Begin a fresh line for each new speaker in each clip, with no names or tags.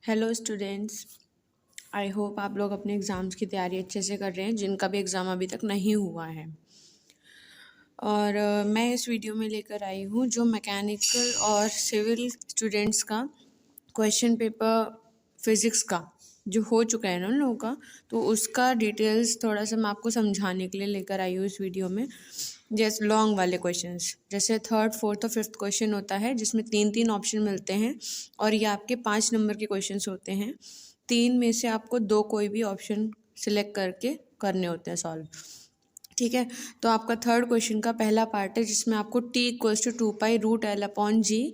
Hello students, I hope आप लोग अपने एग्ज़ाम्स की तैयारी अच्छे से कर रहे हैं जिनका भी एग्ज़ाम अभी तक नहीं हुआ है। और मैं इस वीडियो में लेकर आई हूँ जो मैकेनिकल और सिविल स्टूडेंट्स का क्वेश्चन पेपर फिज़िक्स का जो हो चुका है ना उन लोगों का, तो उसका डिटेल्स थोड़ा सा मैं आपको समझाने के लिए लेकर आई हूँ इस वीडियो में। जैसे लॉन्ग वाले क्वेश्चंस, जैसे थर्ड फोर्थ और फिफ्थ क्वेश्चन होता है जिसमें 3-3 ऑप्शन मिलते हैं और ये आपके 5 नंबर के क्वेश्चंस होते हैं। 3 में से आपको 2 कोई भी ऑप्शन सिलेक्ट करके करने होते हैं सॉल्व। ठीक है, तो आपका थर्ड क्वेश्चन का पहला पार्ट है जिसमें आपको T=2π√L/G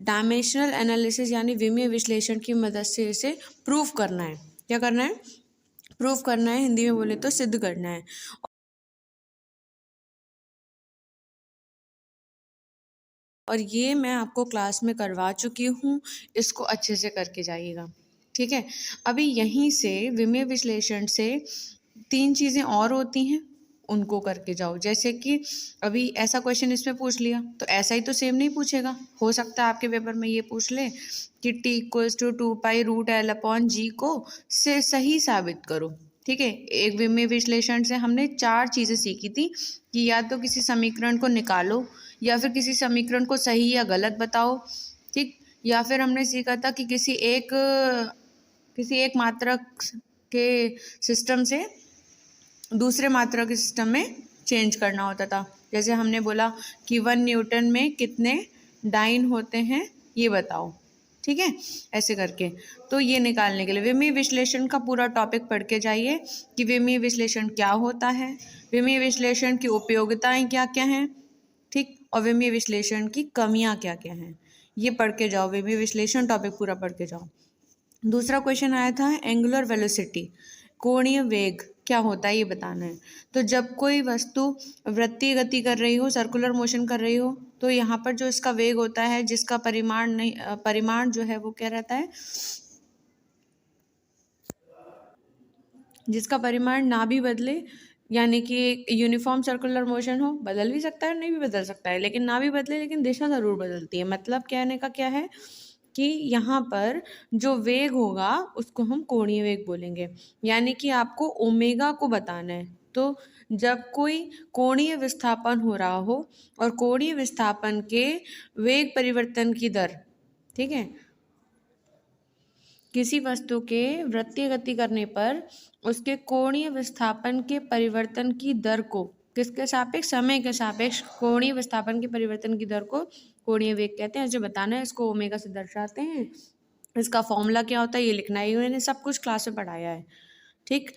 डायमेंशनल एनालिसिस यानी विमीय विश्लेषण की मदद से इसे प्रूव करना है। क्या करना है? प्रूव करना है, हिंदी में बोले तो सिद्ध करना है। और ये मैं आपको क्लास में करवा चुकी हूँ, इसको अच्छे से करके जाइएगा। ठीक है, अभी यहीं से विमीय विश्लेषण से 3 चीज़ें और होती हैं, उनको करके जाओ। जैसे कि अभी ऐसा क्वेश्चन इसमें पूछ लिया तो ऐसा ही तो सेम नहीं पूछेगा, हो सकता है आपके पेपर में ये पूछ ले कि T=2π√L/G को से सही साबित करो। ठीक है, एक विमीय विश्लेषण से हमने 4 चीज़ें सीखी थी कि या तो किसी समीकरण को निकालो, या फिर किसी समीकरण को सही या गलत बताओ। ठीक, या फिर हमने सीखा था कि किसी एक मात्रक के सिस्टम से दूसरे मात्रक के सिस्टम में चेंज करना होता था। जैसे हमने बोला कि 1 न्यूटन में कितने डाइन होते हैं ये बताओ। ठीक है, ऐसे करके तो ये निकालने के लिए विमीय विश्लेषण का पूरा टॉपिक पढ़ के जाइए कि विमीय विश्लेषण क्या होता है, विमीय विश्लेषण की उपयोगिताएं क्या क्या हैं। ठीक, और विमीय विश्लेषण की कमियां क्या क्या हैं, ये पढ़ के जाओ। विमीय विश्लेषण टॉपिक पूरा पढ़ के जाओ। दूसरा क्वेश्चन आया था एंगुलर वेलोसिटी, कोणीय वेग क्या होता है ये बताना है। तो जब कोई वस्तु वृत्तीय गति कर रही हो, सर्कुलर मोशन कर रही हो, तो यहाँ पर जो इसका वेग होता है जिसका परिमाण जो है वो क्या रहता है, जिसका परिमाण ना भी बदले, यानी कि यूनिफॉर्म सर्कुलर मोशन हो, बदल भी सकता है नहीं भी बदल सकता है, लेकिन ना भी बदले लेकिन दिशा ज़रूर बदलती है। मतलब कहने का क्या है कि यहाँ पर जो वेग होगा उसको हम कोणीय वेग बोलेंगे, यानी कि आपको ओमेगा को बताना है। तो जब कोई कोणीय विस्थापन हो रहा हो और कोणीय विस्थापन के वेग परिवर्तन की दर, ठीक है, किसी वस्तु के वृत्तीय गति करने पर उसके कोणीय विस्थापन के परिवर्तन की दर को किसके सापेक्ष, समय के सापेक्ष कोणीय विस्थापन के परिवर्तन की दर को कोणीय वेग कहते हैं। ऐसे बताना है, इसको ओमेगा से दर्शाते हैं। इसका फॉर्मूला क्या होता है ये लिखना है, मैंने सब कुछ क्लास में पढ़ाया है। ठीक,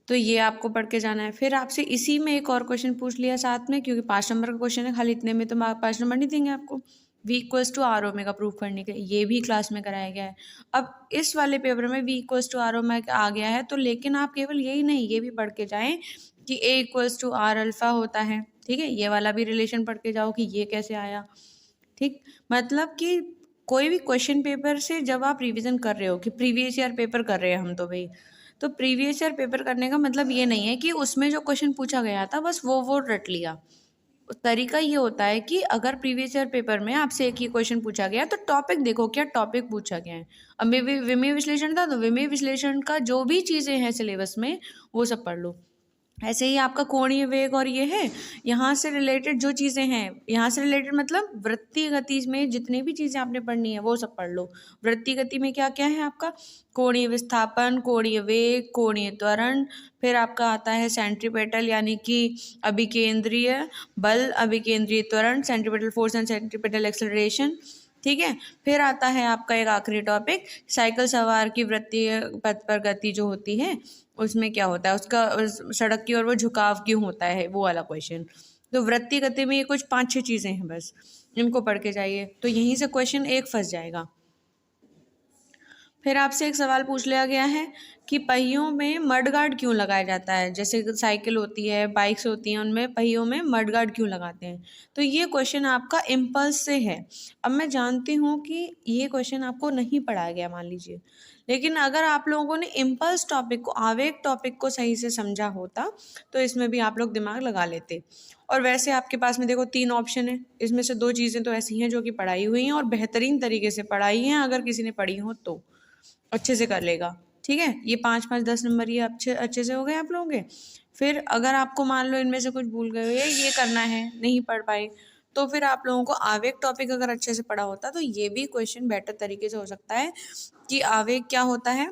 तो ये आपको पढ़ के जाना है। फिर आपसे इसी में एक और क्वेश्चन पूछ लिया साथ में, क्योंकि 5 नंबर का क्वेश्चन है, खाली इतने में तो 5 नंबर नहीं देंगे आपको। V=R प्रूफ करने के लिए ये भी क्लास में कराया गया है। अब इस वाले पेपर में V=R आ गया है, तो लेकिन आप केवल यही नहीं ये भी पढ़ के जाएं कि A=R होता है। ठीक है, ये वाला भी रिलेशन पढ़ के जाओ कि ये कैसे आया। ठीक, मतलब कि कोई भी क्वेश्चन पेपर से जब आप रिवीजन कर रहे हो कि प्रीवियस ईयर पेपर कर रहे हैं हम, तो भाई तो प्रीवियस ईयर पेपर करने का मतलब ये नहीं है कि उसमें जो क्वेश्चन पूछा गया था बस वो रट लिया। तरीका ये होता है कि अगर प्रीवियस ईयर पेपर में आपसे एक ही क्वेश्चन पूछा गया तो टॉपिक देखो क्या टॉपिक पूछा गया है। अब विमीय विश्लेषण था तो विमीय विश्लेषण का जो भी चीज़ें हैं सिलेबस में वो सब पढ़ लो। ऐसे ही आपका कोणीय वेग और ये है, यहाँ से रिलेटेड जो चीज़ें हैं, यहाँ से रिलेटेड मतलब वृत्तीय गति में जितनी भी चीज़ें आपने पढ़नी है वो सब पढ़ लो। वृत्तीय गति में क्या क्या है आपका, कोणीय विस्थापन, कोणीय वेग, कोणीय त्वरण, फिर आपका आता है सेंट्रीपेटल यानी कि अभिकेंद्रीय बल, अभिकेंद्रीय त्वरण, centripetal force and centripetal acceleration. ठीक है, फिर आता है आपका एक आखिरी टॉपिक, साइकिल सवार की वृत्तीय पथ पर गति जो होती है उसमें क्या होता है, उसका सड़क की ओर वो झुकाव क्यों होता है, वो वाला क्वेश्चन। तो वृत्तीय गति में ये कुछ 5-6 चीज़ें हैं, बस इनको पढ़ के जाइए तो यहीं से क्वेश्चन एक फंस जाएगा। फिर आपसे एक सवाल पूछ लिया गया है कि पहियों में मडगार्ड क्यों लगाया जाता है। जैसे साइकिल होती है, बाइक्स होती हैं, उनमें पहियों में मडगार्ड क्यों लगाते हैं। तो ये क्वेश्चन आपका इम्पल्स से है। अब मैं जानती हूँ कि ये क्वेश्चन आपको नहीं पढ़ाया गया मान लीजिए, लेकिन अगर आप लोगों ने इम्पल्स टॉपिक को, आवेग टॉपिक को सही से समझा होता तो इसमें भी आप लोग दिमाग लगा लेते। और वैसे आपके पास में देखो 3 ऑप्शन है, इसमें से 2 चीज़ें तो ऐसी हैं जो कि पढ़ाई हुई हैं और बेहतरीन तरीके से पढ़ाई हैं। अगर किसी ने पढ़ी हो तो अच्छे से कर लेगा। ठीक है, ये 5-5 10 नंबर ये अच्छे अच्छे से हो गए आप लोगों के। फिर अगर आपको मान लो इनमें से कुछ भूल गए हो या ये करना है नहीं पढ़ पाए, तो फिर आप लोगों को आवेग टॉपिक अगर अच्छे से पढ़ा होता तो ये भी क्वेश्चन बेटर तरीके से हो सकता है कि आवेग क्या होता है।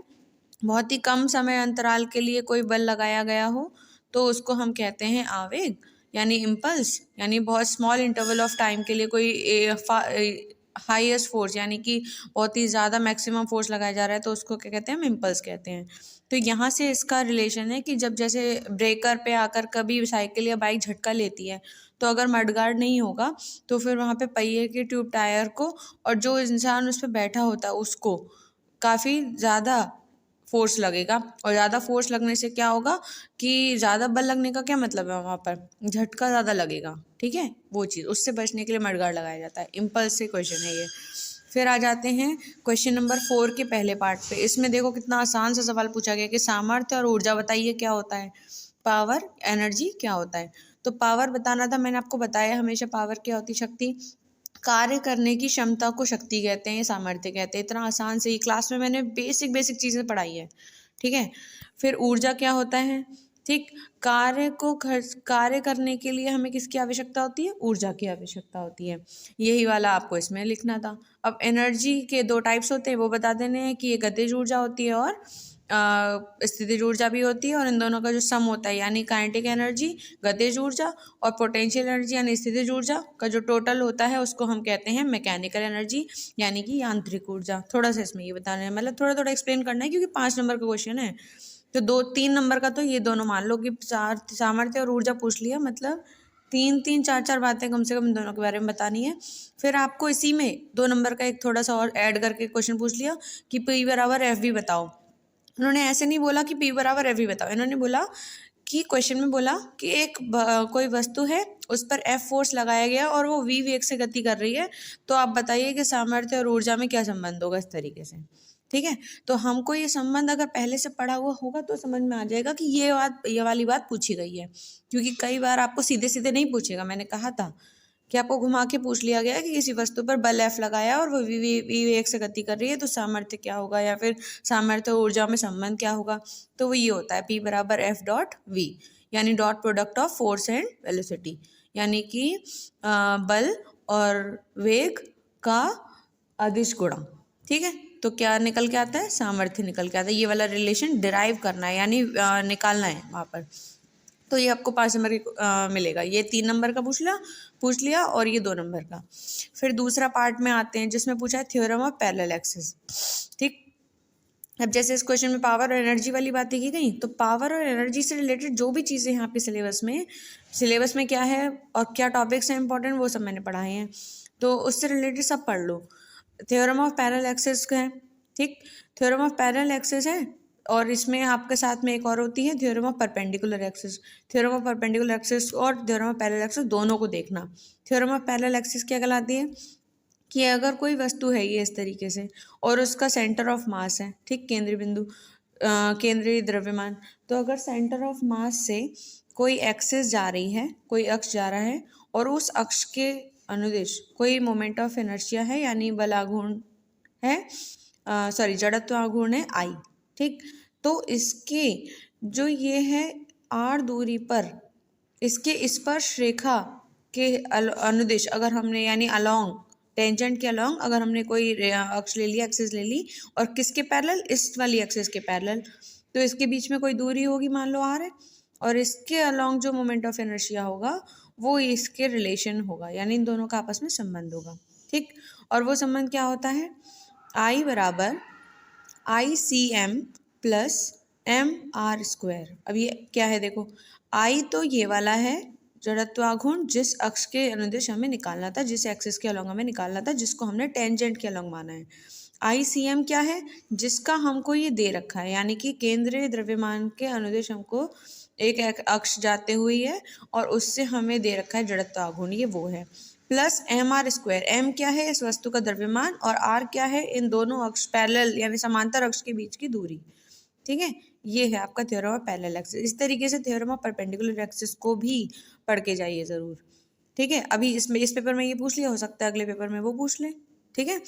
बहुत ही कम समय अंतराल के लिए कोई बल लगाया गया हो तो उसको हम कहते हैं आवेग, यानी इम्पल्स, यानी बहुत स्मॉल इंटरवल ऑफ टाइम के लिए कोई हाईएस्ट फोर्स यानी कि बहुत ही ज़्यादा मैक्सिमम फोर्स लगाया जा रहा है तो उसको क्या कहते हैं, हम इम्पल्स कहते हैं। तो यहाँ से इसका रिलेशन है कि जब जैसे ब्रेकर पे आकर कभी साइकिल या बाइक झटका लेती है तो अगर मडगार्ड नहीं होगा तो फिर वहाँ पे पहिए के ट्यूब टायर को और जो इंसान उस पर बैठा होता है उसको काफ़ी ज़्यादा फोर्स लगेगा। और ज़्यादा फोर्स लगने से क्या होगा कि ज़्यादा बल लगने का क्या मतलब है, वहाँ पर झटका ज़्यादा लगेगा। ठीक है, वो चीज़, उससे बचने के लिए मडगार्ड लगाया जाता है। इम्पल्स से क्वेश्चन है ये। फिर आ जाते हैं क्वेश्चन नंबर 4 के पहले पार्ट पे। इसमें देखो कितना आसान सा सवाल पूछा गया कि सामर्थ्य और ऊर्जा बताइए क्या होता है। पावर, एनर्जी क्या होता है। तो पावर बताना था, मैंने आपको बताया हमेशा पावर क्या होती है, शक्ति। कार्य करने की क्षमता को शक्ति कहते हैं, सामर्थ्य कहते हैं। इतना आसान से ही क्लास में मैंने बेसिक बेसिक चीज़ें पढ़ाई है। ठीक है, फिर ऊर्जा क्या होता है। ठीक, कार्य करने के लिए हमें किसकी आवश्यकता होती है, ऊर्जा की आवश्यकता होती है। यही वाला आपको इसमें लिखना था। अब एनर्जी के 2 टाइप्स होते हैं वो बता देने हैं कि ये गतिज ऊर्जा होती है और स्थितिज ऊर्जा भी होती है। और इन दोनों का जो सम होता है यानी काइनेटिक एनर्जी गतिज ऊर्जा और पोटेंशियल एनर्जी यानी स्थितिज ऊर्जा का जो टोटल होता है उसको हम कहते हैं मैकेनिकल एनर्जी यानी कि यांत्रिक ऊर्जा। थोड़ा सा इसमें ये बताना है, मतलब थोड़ा थोड़ा एक्सप्लेन करना है क्योंकि 5 नंबर का क्वेश्चन है। तो 2-3 नंबर का तो ये दोनों मान लो कि सामर्थ्य और ऊर्जा पूछ लिया, मतलब 3-3 4-4 बातें कम से कम इन दोनों के बारे में बतानी है। फिर आपको इसी में 2 नंबर का एक थोड़ा सा और ऐड करके क्वेश्चन पूछ लिया कि P/F बताओ। उन्होंने ऐसे नहीं बोला कि P/F बताओ, इन्होंने बोला कि क्वेश्चन में बोला कि कोई वस्तु है उस पर F फोर्स लगाया गया और वो V वेग से गति कर रही है, तो आप बताइए कि सामर्थ्य और ऊर्जा में क्या संबंध होगा, इस तरीके से। ठीक है, तो हमको ये संबंध अगर पहले से पढ़ा हुआ होगा तो समझ में आ जाएगा कि ये वाली बात पूछी गई है। क्योंकि कई बार आपको सीधे सीधे नहीं पूछेगा, मैंने कहा था कि आपको घुमा के पूछ लिया गया कि किसी वस्तु पर बल F लगाया और वो V वेग से गति कर रही है तो सामर्थ्य क्या होगा या फिर सामर्थ्य और ऊर्जा में संबंध क्या होगा। तो वो ये होता है P/F.V, यानी dot product of force and velocity, यानी कि बल और वेग का अदिश गुणा। ठीक है, तो क्या निकल के आता है, सामर्थ्य निकल के आता है। ये वाला रिलेशन डिराइव करना है यानी निकालना है वहाँ पर। तो ये आपको 5 नंबर की मिलेगा। ये 3 नंबर का पूछ लिया और ये 2 नंबर का। फिर दूसरा पार्ट में आते हैं जिसमें पूछा है थ्योरम ऑफ पैरेलल एक्सिस। ठीक, अब जैसे इस क्वेश्चन में पावर और एनर्जी वाली बातें की गई, तो पावर और एनर्जी से रिलेटेड जो भी चीज़ें हैं आपके सिलेबस में क्या है और क्या टॉपिक्स हैं इंपॉर्टेंट वो सब मैंने पढ़ाए हैं, तो उससे रिलेटेड सब पढ़ लो। थ्योरम ऑफ पैरेलल एक्सिस का है। ठीक, थ्योरम ऑफ पैरेलल एक्सिस है और इसमें आपके साथ में एक और होती है theorem of perpendicular axis. Theorem of perpendicular axis और थ्योरम ऑफ पैरेलल एक्सिस दोनों को देखना। थ्योरम ऑफ पैरेलल एक्सिस क्या कहलाती है कि अगर कोई वस्तु है ये इस तरीके से और उसका सेंटर ऑफ मास है, ठीक, केंद्रीय बिंदु केंद्रीय द्रव्यमान, तो अगर सेंटर ऑफ मास से कोई एक्सिस जा रही है, कोई अक्ष जा रहा है और उस अक्ष के अनुदिश कोई मोमेंट ऑफ इनर्शिया है यानी बल आघूर्ण है, जड़त्व आघूर्ण है I। ठीक, तो इसके जो ये है R दूरी पर इसके स्पर्श रेखा के अनुदिश अगर हमने यानी अलोंग टेंजेंट के अलोंग अगर हमने कोई अक्ष ले लिया, एक्सिस ले ली और किसके पैरेलल, इस वाली एक्सिस के पैरेलल, तो इसके बीच में कोई दूरी होगी मान लो R है और इसके अलोंग जो मोमेंट ऑफ इनर्शिया होगा वो इसके रिलेशन होगा यानी इन दोनों का आपस में संबंध होगा। ठीक, और वो संबंध क्या होता है, I बराबर ICM प्लस MR²। अब ये क्या है देखो, I तो ये वाला है जड़त्वाघूर्ण जिस अक्ष के अनुदिश हमें निकालना था, जिस एक्सिस के अलोंग हमें निकालना था, जिसको हमने टेंजेंट के अलोंग माना है। ICM क्या है? जिसका हमको ये दे रखा है, यानी कि केंद्रीय द्रव्यमान के अनुदिश हमको एक अक्ष जाते हुए है और उससे हमें दे रखा है जड़त्व आघूर्ण, ये वो है। प्लस mr², m क्या है? इस वस्तु का द्रव्यमान, और r क्या है? इन दोनों अक्ष पैरेलल यानी समांतर अक्ष के बीच की दूरी। ठीक है, ये है आपका थ्योरम ऑफ पैरेलल एक्सिस। इस तरीके से थ्योरम ऑफ परपेंडिकुलर एक्सिस को भी पढ़ के जाइए जरूर। ठीक है, अभी इसमें इस पेपर में ये पूछ लिया, हो सकता है अगले पेपर में वो पूछ ले। ठीक है,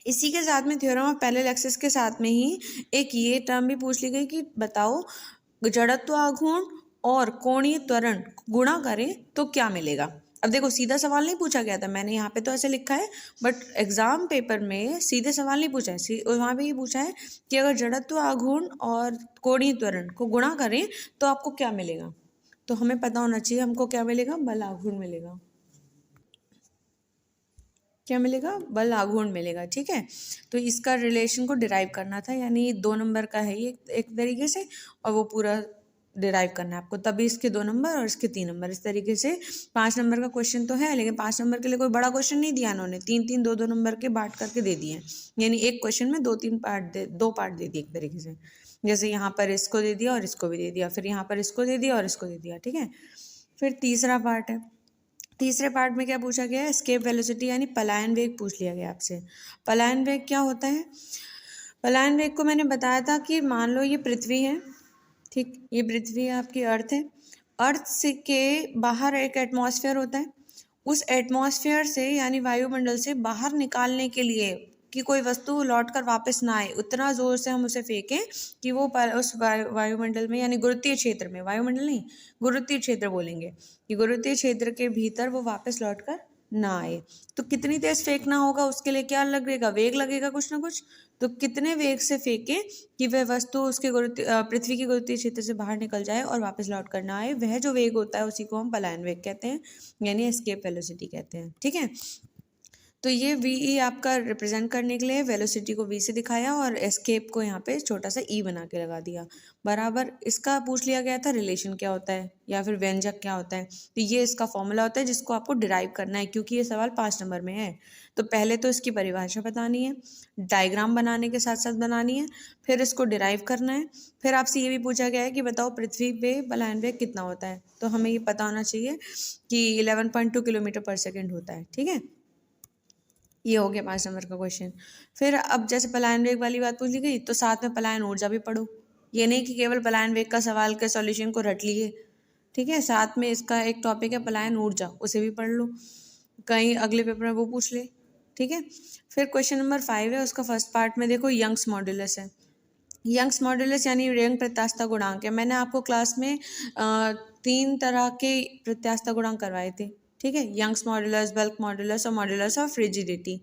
इसी के साथ में थ्योरम ऑफ पैरेलल एक्सिस के साथ में ही एक ये टर्म भी पूछ ली गई कि बताओ जड़त्व आघूर्ण और कोणीय त्वरण गुणा करें तो क्या मिलेगा। अब देखो सीधा सवाल नहीं पूछा गया था, मैंने यहाँ पे तो ऐसे लिखा है, बट एग्जाम पेपर में सीधे सवाल नहीं पूछा है, वहाँ पे ये पूछा है कि अगर जड़त्व आघूर्ण और कोणीय त्वरण को गुणा करें तो आपको क्या मिलेगा। तो हमें पता होना चाहिए हमको क्या मिलेगा, बल आघूर्ण मिलेगा। क्या मिलेगा? बल आघूर्ण मिलेगा। ठीक है, तो इसका रिलेशन को डिराइव करना था, यानी 2 नंबर का है ये एक तरीके से, और वो पूरा डिराइव करना है आपको, तभी इसके 2 नंबर और इसके 3 नंबर। इस तरीके से 5 नंबर का क्वेश्चन तो है, लेकिन 5 नंबर के लिए कोई बड़ा क्वेश्चन नहीं दिया इन्होंने, 3-3 2-2 नंबर के बांट करके दे दिए, यानी एक क्वेश्चन में 2-3 पार्ट दो पार्ट दे दिए एक तरीके से। जैसे यहाँ पर इसको दे दिया और इसको भी दे दिया, फिर यहाँ पर इसको दे दिया और इसको दे दिया। ठीक है, फिर तीसरा पार्ट है, तीसरे पार्ट में क्या पूछा गया है? एस्केप वेलोसिटी यानी पलायन वेग पूछ लिया गया आपसे। पलायन वेग क्या होता है? पलायन वेग को मैंने बताया था कि मान लो ये पृथ्वी है, ठीक, ये पृथ्वी है, आपकी अर्थ है, अर्थ से के बाहर एक एटमॉस्फेयर होता है, उस एटमॉस्फेयर से यानी वायुमंडल से बाहर निकालने के लिए कि कोई वस्तु लौटकर वापस ना आए, उतना जोर से हम उसे फेंकें कि वो उस वायुमंडल में यानी गुरुत्वीय क्षेत्र में, वायुमंडल नहीं गुरुत्वीय क्षेत्र बोलेंगे, कि गुरुत्वीय क्षेत्र के भीतर वो वापस लौटकर ना आए। तो कितनी तेज फेंकना होगा, उसके लिए क्या लगेगा? वेग लगेगा कुछ ना कुछ। तो कितने वेग से फेंकें कि वह वस्तु उसके पृथ्वी के गुरुत्वीय क्षेत्र से बाहर निकल जाए और वापस लौट कर ना आए, वह जो वेग होता है उसी को हम पलायन वेग कहते हैं, यानी एस्केप वेलोसिटी कहते हैं। ठीक है, तो ये वी आपका रिप्रेजेंट करने के लिए वेलोसिटी को वी से दिखाया और एस्केप को यहाँ पे छोटा सा ई बना के लगा दिया बराबर। इसका पूछ लिया गया था रिलेशन क्या होता है या फिर व्यंजक क्या होता है, तो ये इसका फॉर्मूला होता है जिसको आपको डिराइव करना है, क्योंकि ये सवाल 5 नंबर में है। तो पहले तो इसकी परिभाषा बतानी है, डायग्राम बनाने के साथ साथ बनानी है, फिर इसको डिराइव करना है, फिर आपसे ये भी पूछा गया है कि बताओ पृथ्वी पे पलायन वेग कितना होता है, तो हमें ये पता होना चाहिए कि 11.2 किलोमीटर पर सेकेंड होता है। ठीक है, ये हो गया 5 नंबर का क्वेश्चन। फिर अब जैसे पलायन वेग वाली बात पूछ ली गई, तो साथ में पलायन ऊर्जा भी पढ़ो, ये नहीं कि केवल पलायन वेग का सवाल के सॉल्यूशन को रट लिए। ठीक है, साथ में इसका एक टॉपिक है पलायन ऊर्जा, उसे भी पढ़ लो, कहीं अगले पेपर में वो पूछ ले। ठीक है, फिर क्वेश्चन नंबर 5 है, उसका फर्स्ट पार्ट में देखो यंग्स मॉड्यूलस है। यंग्स मॉड्यूलस यानी यंग प्रत्यास्थता गुणांक है। मैंने आपको क्लास में 3 तरह के प्रत्यास्थता गुणांक करवाए थे। ठीक है, यंग्स मॉड्यूलस, बल्क मॉड्यूलस और मॉड्यूलस ऑफ रिजिडिटी।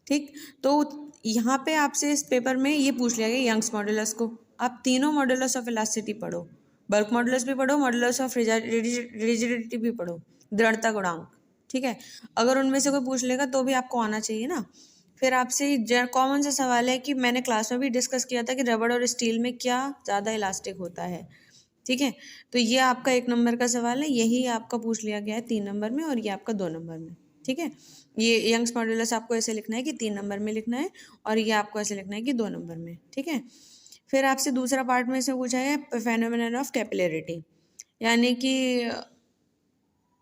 ठीक, तो यहाँ पे आपसे इस पेपर में ये पूछ लिया गया यंग्स मॉड्यूलस को, आप तीनों मॉड्यूलस ऑफ इलास्टिसिटी पढ़ो, बल्क मॉड्यूलस भी पढ़ो, मॉड्यूलस ऑफ रिजिडिटी भी पढ़ो, दृढ़ता गुणांक। ठीक है, अगर उनमें से कोई पूछ लेगा तो भी आपको आना चाहिए ना। फिर आपसे कॉमन सा सवाल है कि मैंने क्लास में भी डिस्कस किया था कि रबड़ और स्टील में क्या ज़्यादा इलास्टिक होता है। ठीक है, तो ये आपका 1 नंबर का सवाल है, यही आपका पूछ लिया गया है 3 नंबर में और ये आपका 2 नंबर में। ठीक है, ये यंग्स मॉड्यूलस आपको ऐसे लिखना है कि 3 नंबर में लिखना है और ये आपको ऐसे लिखना है कि 2 नंबर में। ठीक है, फिर आपसे दूसरा पार्ट में से पूछा है फेनोमेनन ऑफ कैपिलरिटी, यानी कि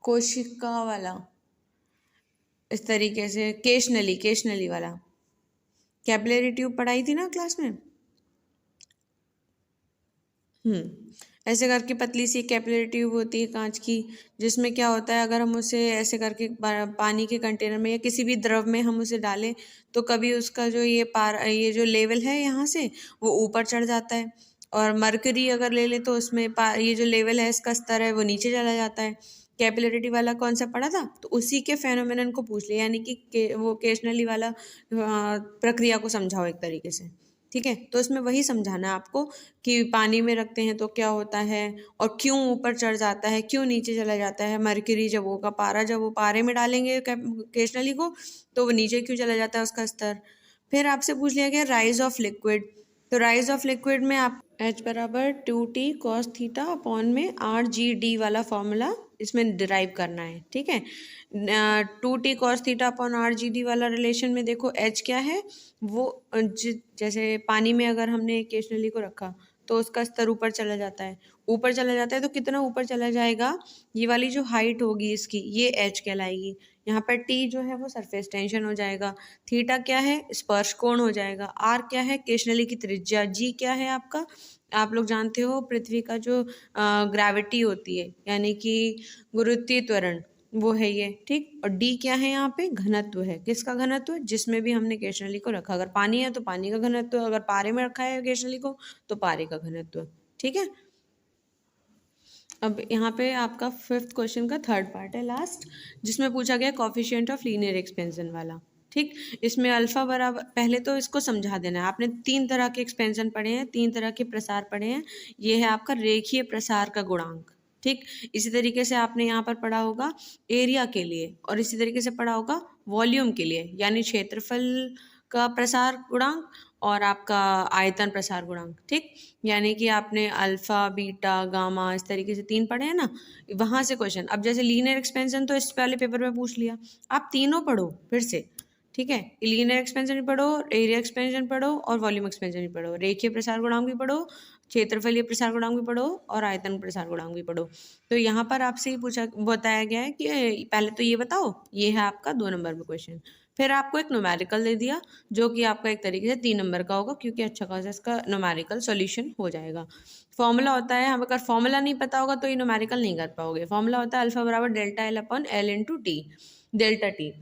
कोशिका वाला, इस तरीके से केशनली वाला। कैपिलरी ट्यूब पढ़ाई थी ना क्लास में। ऐसे करके पतली सी कैपिलरी ट्यूब होती है कांच की, जिसमें क्या होता है अगर हम उसे ऐसे करके पानी के कंटेनर में या किसी भी द्रव में हम उसे डालें तो कभी उसका जो ये जो लेवल है यहाँ से वो ऊपर चढ़ जाता है, और मरकरी अगर ले ले तो उसमें ये जो लेवल है इसका स्तर है वो नीचे चला जाता है। कैपिलरिटी वाला कौन सा पढ़ा था, तो उसी के फेनोमेनन को पूछ लिया, यानी कि वो ओकेशनली वाला प्रक्रिया को समझाओ एक तरीके से। ठीक है, तो इसमें वही समझाना है आपको कि पानी में रखते हैं तो क्या होता है और क्यों ऊपर चढ़ जाता है, क्यों नीचे चला जाता है। मरकरी जब होगा पारा, जब वो पारे में डालेंगे ओकेशनली को तो वो नीचे क्यों चला जाता है उसका स्तर। फिर आपसे पूछ लिया गया राइज ऑफ लिक्विड, तो राइज ऑफ लिक्विड में आप H = 2t cos theta upon में RGD वाला फॉर्मूला इसमें डिराइव करना है, ठीक है। 2t cos theta upon R G D वाला रिलेशन में देखो h क्या है, वो जैसे पानी में अगर हमने एक केशनली को रखा तो उसका स्तर ऊपर चला जाता है, ऊपर चला जाता है तो कितना ऊपर चला जाएगा, ये वाली जो हाइट होगी इसकी ये h कहलाएगी। यहाँ पर t जो है वो सरफेस टेंशन हो जाएगा, थीटा क्या है स्पर्श कोण हो जाएगा, r क्या है केशनली की त्रिज्या, g क्या है आपका, आप लोग जानते हो पृथ्वी का जो ग्रेविटी होती है यानी कि गुरुत्वीय त्वरण वो है ये, ठीक। और डी क्या है यहाँ पे घनत्व है, किसका घनत्व, जिसमें भी हमने केशनली को रखा, अगर पानी है तो पानी का घनत्व, अगर पारे में रखा है केशनली को तो पारे का घनत्व, ठीक है। अब यहाँ पे आपका 5th क्वेश्चन का 3rd पार्ट है लास्ट, जिसमें पूछा गया कॉफिशिएंट ऑफ लीनियर एक्सपेंशन वाला, ठीक। इसमें अल्फा बराबर, पहले तो इसको समझा देना है, आपने 3 तरह के एक्सपेंशन पढ़े हैं, 3 तरह के प्रसार पढ़े हैं, ये है आपका रेखीय प्रसार का गुणांक, ठीक। इसी तरीके से आपने यहाँ पर पढ़ा होगा एरिया के लिए, और इसी तरीके से पढ़ा होगा वॉल्यूम के लिए यानी क्षेत्रफल का प्रसार गुणांक और आपका आयतन प्रसार गुणांक, ठीक। यानी कि आपने अल्फा बीटा गामा इस तरीके से 3 पढ़े हैं ना, वहाँ से क्वेश्चन। अब जैसे लीनियर एक्सपेंशन तो इस वाले पेपर में पूछ लिया, आप तीनों पढ़ो फिर से, ठीक है। लीनियर एक्सपेंशन भी पढ़ो, एरिया एक्सपेंशन पढ़ो और वॉल्यूम एक्सपेंशन भी पढ़ो, रेखीय प्रसार गुणांक भी पढ़ो, क्षेत्रफलीय प्रसार गुणांक भी पढ़ो और आयतन प्रसार गुणांक भी पढ़ो। तो यहाँ पर आपसे ही पूछा बताया गया है कि पहले तो ये बताओ, ये है आपका 2 नंबर में क्वेश्चन, फिर आपको एक न्यूमेरिकल दे दिया जो कि आपका एक तरीके से 3 नंबर का होगा, क्योंकि अच्छा खासा इसका न्यूमेरिकल सॉल्यूशन हो जाएगा। फॉर्मूला होता है, हम अगर फॉर्मूला नहीं पता होगा तो ये न्यूमेरिकल नहीं कर पाओगे। फॉर्मूला होता है अल्फा बराबर delta L upon L into T, delta T.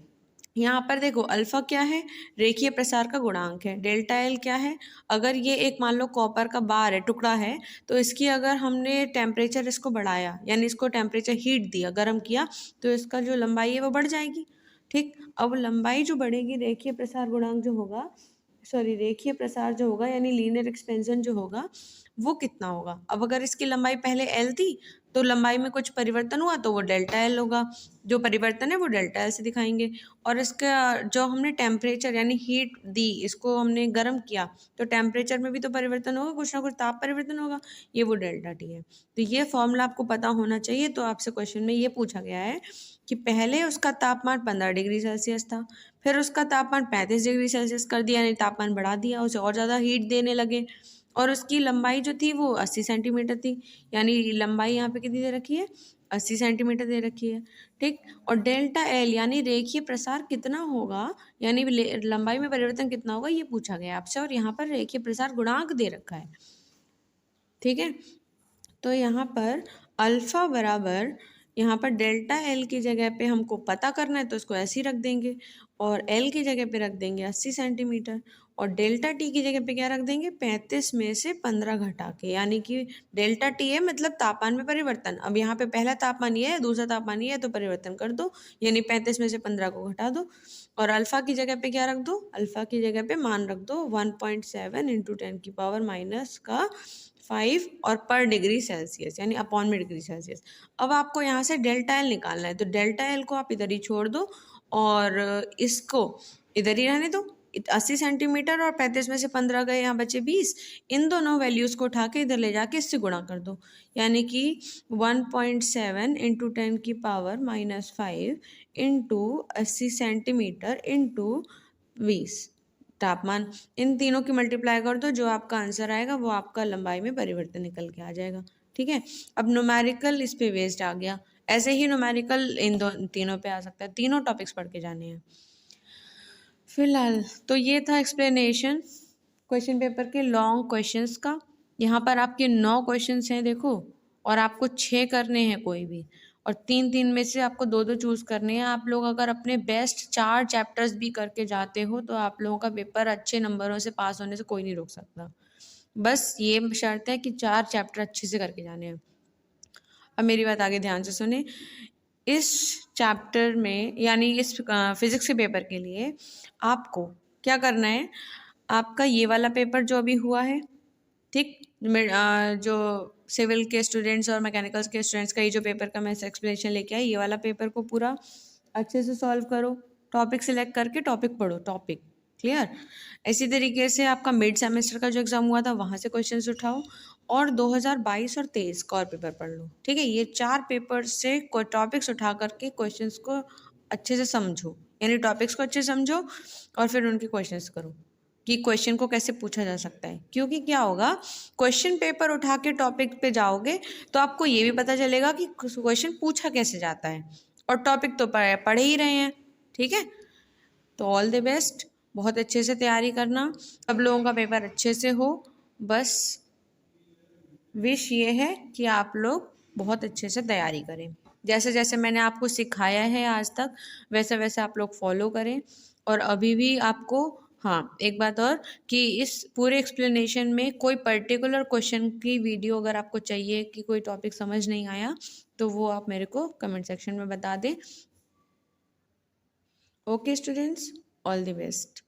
यहाँ पर देखो अल्फा क्या है रेखीय प्रसार का गुणांक है, डेल्टा एल क्या है, अगर ये एक मान लो कॉपर का बार है, टुकड़ा है, तो इसकी अगर हमने टेम्परेचर इसको बढ़ाया यानी इसको टेम्परेचर हीट दिया, गर्म किया, तो इसका जो लंबाई है वो बढ़ जाएगी, ठीक। अब लंबाई जो बढ़ेगी रेखीय प्रसार गुणांक जो होगा, सॉरी रेखीय प्रसार जो होगा यानी लीनियर एक्सपेंशन जो होगा वो कितना होगा। अब अगर इसकी लंबाई पहले एल थी तो लंबाई में कुछ परिवर्तन हुआ तो वो डेल्टा एल होगा, जो परिवर्तन है वो डेल्टा एल से दिखाएंगे। और इसका जो हमने टेम्परेचर यानी हीट दी, इसको हमने गर्म किया, तो टेम्परेचर में भी तो परिवर्तन होगा, कुछ ना कुछ ताप परिवर्तन होगा, ये वो डेल्टा टी है। तो ये फॉर्मूला आपको पता होना चाहिए। तो आपसे क्वेश्चन में ये पूछा गया है कि पहले उसका तापमान 15 डिग्री सेल्सियस था, फिर उसका तापमान 35 डिग्री सेल्सियस कर दिया यानी तापमान बढ़ा दिया, उसे और ज़्यादा हीट देने लगे, और उसकी लंबाई जो थी वो 80 सेंटीमीटर थी, यानी लंबाई यहाँ पे कितनी दे रखी है 80 सेंटीमीटर दे रखी है, ठीक। और डेल्टा एल यानी रेखीय प्रसार कितना होगा, यानी लंबाई में परिवर्तन कितना होगा ये पूछा गया आपसे, और यहाँ पर रेखीय प्रसार गुणांक दे रखा है, ठीक है। तो यहाँ पर अल्फा बराबर, यहाँ पर डेल्टा एल की जगह पे हमको पता करना है तो इसको ऐसे ही रख देंगे, और एल की जगह पे रख देंगे 80 सेंटीमीटर, और डेल्टा टी की जगह पे क्या रख देंगे 35 में से 15 घटा के, यानी कि डेल्टा टी है मतलब तापमान में परिवर्तन। अब यहाँ पे पहला तापमान ये है, दूसरा तापमान ये है, तो परिवर्तन कर दो, यानी 35 में से 15 को घटा दो, और अल्फा की जगह पे क्या रख दो, अल्फा की जगह पे मान रख दो 1.7 इंटू 10 की पावर माइनस का 5 और पर डिग्री सेल्सियस यानी अपॉन में डिग्री सेल्सियस। अब आपको यहाँ से डेल्टा एल निकालना है, तो डेल्टा एल को आप इधर ही छोड़ दो और इसको इधर ही रहने दो। 80 सेंटीमीटर और 35 में से 15 गए, यहाँ बचे 20, इन दोनों वैल्यूज़ को उठा के इधर ले जाके इससे गुणा कर दो, यानी कि 1.7 इंटू 10 की power minus 5 into 80 centimetre into 20 तापमान, इन तीनों की मल्टीप्लाई कर दो, जो आपका आंसर आएगा वो आपका लंबाई में परिवर्तन निकल के आ जाएगा, ठीक है। अब न्यूमेरिकल इस पे बेस्ड आ गया, ऐसे ही न्यूमेरिकल इन तीनों पे आ सकता है, तीनों टॉपिक्स पढ़ के जाने हैं फिलहाल। तो ये था एक्सप्लेनेशन क्वेश्चन पेपर के लॉन्ग क्वेश्चंस का। यहाँ पर आपके 9 क्वेश्चंस हैं देखो, और आपको 6 करने हैं कोई भी, और 3-3 में से आपको 2-2 चूज़ करने हैं। आप लोग अगर अपने बेस्ट 4 चैप्टर्स भी करके जाते हो तो आप लोगों का पेपर अच्छे नंबरों से पास होने से कोई नहीं रोक सकता, बस ये शर्त है कि 4 चैप्टर अच्छे से करके जाने हैं। अब मेरी बात आगे ध्यान से सुने, इस चैप्टर में यानी इस फिज़िक्स के पेपर के लिए आपको क्या करना है, आपका ये वाला पेपर जो अभी हुआ है, ठीक, जो सिविल के स्टूडेंट्स और मैकेनिकल्स के स्टूडेंट्स का ये जो पेपर का मैं एक्सप्लेनेशन लेके आई, ये वाला पेपर को पूरा अच्छे से सॉल्व करो, टॉपिक सिलेक्ट करके टॉपिक पढ़ो, टॉपिक क्लियर। इसी तरीके से आपका मिड सेमेस्टर का जो एग्ज़ाम हुआ था वहाँ से क्वेश्चंस उठाओ, और 2022 और 23 का और पेपर पढ़ लो। ठीक है, ये 4 पेपर से कोई टॉपिक्स उठा करके क्वेश्चंस को अच्छे से समझो, यानी टॉपिक्स को अच्छे से समझो और फिर उनके क्वेश्चंस करो कि क्वेश्चन को कैसे पूछा जा सकता है। क्योंकि क्या होगा, क्वेश्चन पेपर उठा के टॉपिक पे जाओगे तो आपको ये भी पता चलेगा कि क्वेश्चन पूछा कैसे जाता है, और टॉपिक तो पढ़े ही रहे हैं। ठीक है, तो ऑल द बेस्ट, बहुत अच्छे से तैयारी करना, सब लोगों का पेपर अच्छे से हो। बस विश ये है कि आप लोग बहुत अच्छे से तैयारी करें, जैसे जैसे मैंने आपको सिखाया है आज तक वैसे वैसे आप लोग फॉलो करें। और अभी भी आपको, हाँ एक बात और, कि इस पूरे एक्सप्लेनेशन में कोई पर्टिकुलर क्वेश्चन की वीडियो अगर आपको चाहिए कि कोई टॉपिक समझ नहीं आया तो वो आप मेरे को कमेंट सेक्शन में बता दें। Okay students, all the best.